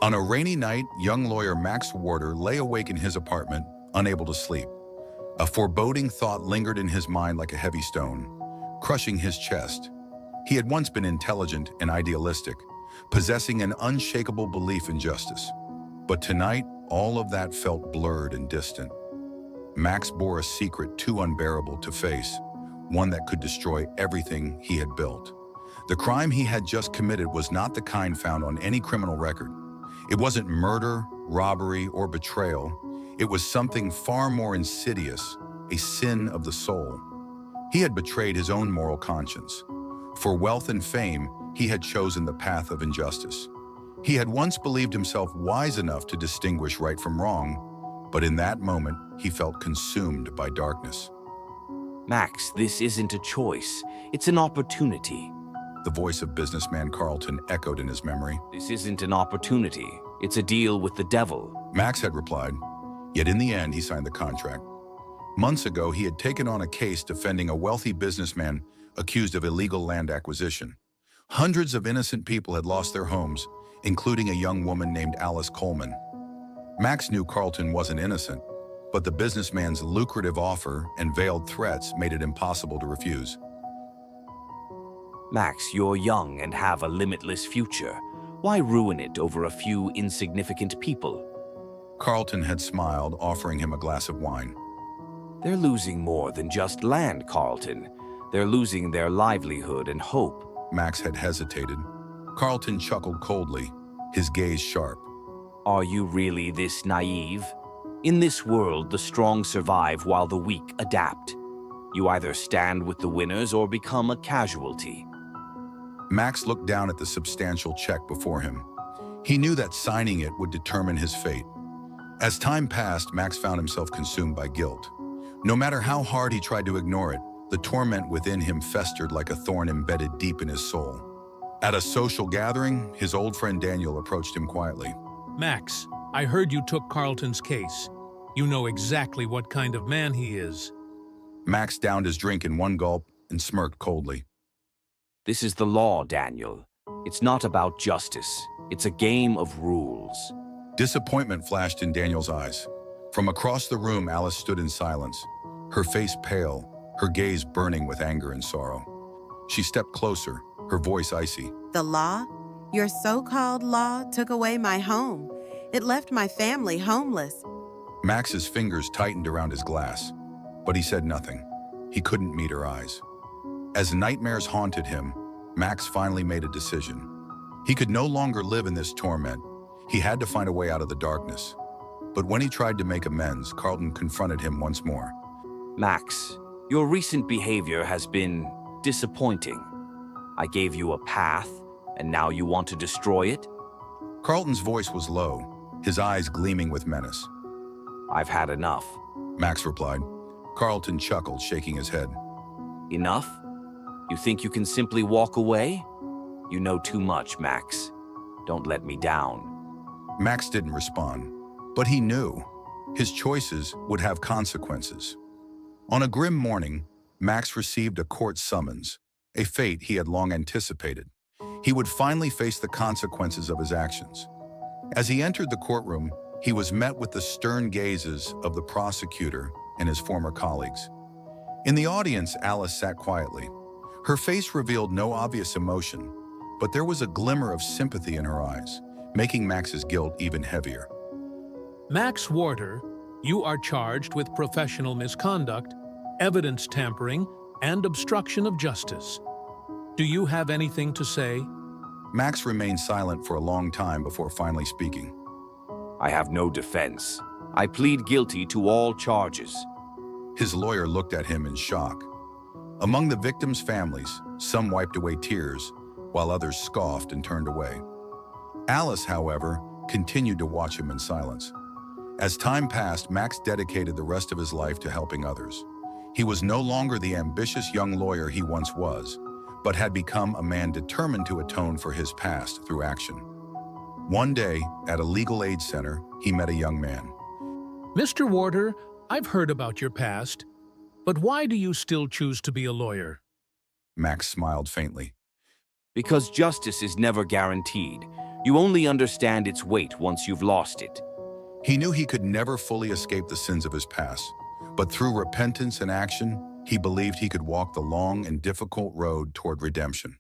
On a rainy night, young lawyer Max Warder lay awake in his apartment, unable to sleep. A foreboding thought lingered in his mind like a heavy stone, crushing his chest. He had once been intelligent and idealistic, possessing an unshakable belief in justice. But tonight, all of that felt blurred and distant. Max bore a secret too unbearable to face, one that could destroy everything he had built. The crime he had just committed was not the kind found on any criminal record. It wasn't murder, robbery, or betrayal. It was something far more insidious, a sin of the soul. He had betrayed his own moral conscience. For wealth and fame, he had chosen the path of injustice. He had once believed himself wise enough to distinguish right from wrong, but in that moment, he felt consumed by darkness. Max, this isn't a choice. It's an opportunity. The voice of businessman Carlton echoed in his memory. This isn't an opportunity. It's a deal with the devil. Max had replied, yet in the end, he signed the contract. Months ago, he had taken on a case defending a wealthy businessman accused of illegal land acquisition. Hundreds of innocent people had lost their homes, including a young woman named Alice Coleman. Max knew Carlton wasn't innocent, but the businessman's lucrative offer and veiled threats made it impossible to refuse. Max, you're young and have a limitless future. Why ruin it over a few insignificant people? Carlton had smiled, offering him a glass of wine. They're losing more than just land, Carlton. They're losing their livelihood and hope. Max had hesitated. Carlton chuckled coldly, his gaze sharp. Are you really this naive? In this world, the strong survive while the weak adapt. You either stand with the winners or become a casualty. Max looked down at the substantial check before him. He knew that signing it would determine his fate. As time passed, Max found himself consumed by guilt. No matter how hard he tried to ignore it, the torment within him festered like a thorn embedded deep in his soul. At a social gathering, his old friend Daniel approached him quietly. Max, I heard you took Carlton's case. You know exactly what kind of man he is. Max downed his drink in one gulp and smirked coldly. This is the law, Daniel. It's not about justice. It's a game of rules. Disappointment flashed in Daniel's eyes. From across the room, Alice stood in silence, her face pale, her gaze burning with anger and sorrow. She stepped closer, her voice icy. The law? Your so-called law took away my home. It left my family homeless. Max's fingers tightened around his glass, but he said nothing. He couldn't meet her eyes. As nightmares haunted him, Max finally made a decision. He could no longer live in this torment. He had to find a way out of the darkness. But when he tried to make amends, Carlton confronted him once more. Max, your recent behavior has been disappointing. I gave you a path, and now you want to destroy it? Carlton's voice was low, his eyes gleaming with menace. I've had enough. Max replied. Carlton chuckled, shaking his head. Enough? You think you can simply walk away? You know too much, Max. Don't let me down. Max didn't respond, but he knew his choices would have consequences. On a grim morning, Max received a court summons, a fate he had long anticipated. He would finally face the consequences of his actions. As he entered the courtroom, he was met with the stern gazes of the prosecutor and his former colleagues. In the audience, Alice sat quietly. Her face revealed no obvious emotion, but there was a glimmer of sympathy in her eyes, making Max's guilt even heavier. Max Warder, you are charged with professional misconduct, evidence tampering, and obstruction of justice. Do you have anything to say? Max remained silent for a long time before finally speaking. I have no defense. I plead guilty to all charges. His lawyer looked at him in shock. Among the victims' families, some wiped away tears, while others scoffed and turned away. Alice, however, continued to watch him in silence. As time passed, Max dedicated the rest of his life to helping others. He was no longer the ambitious young lawyer he once was, but had become a man determined to atone for his past through action. One day, at a legal aid center, he met a young man. Mr. Warder, I've heard about your past, but why do you still choose to be a lawyer? Max smiled faintly. Because justice is never guaranteed. You only understand its weight once you've lost it. He knew he could never fully escape the sins of his past, but through repentance and action, he believed he could walk the long and difficult road toward redemption.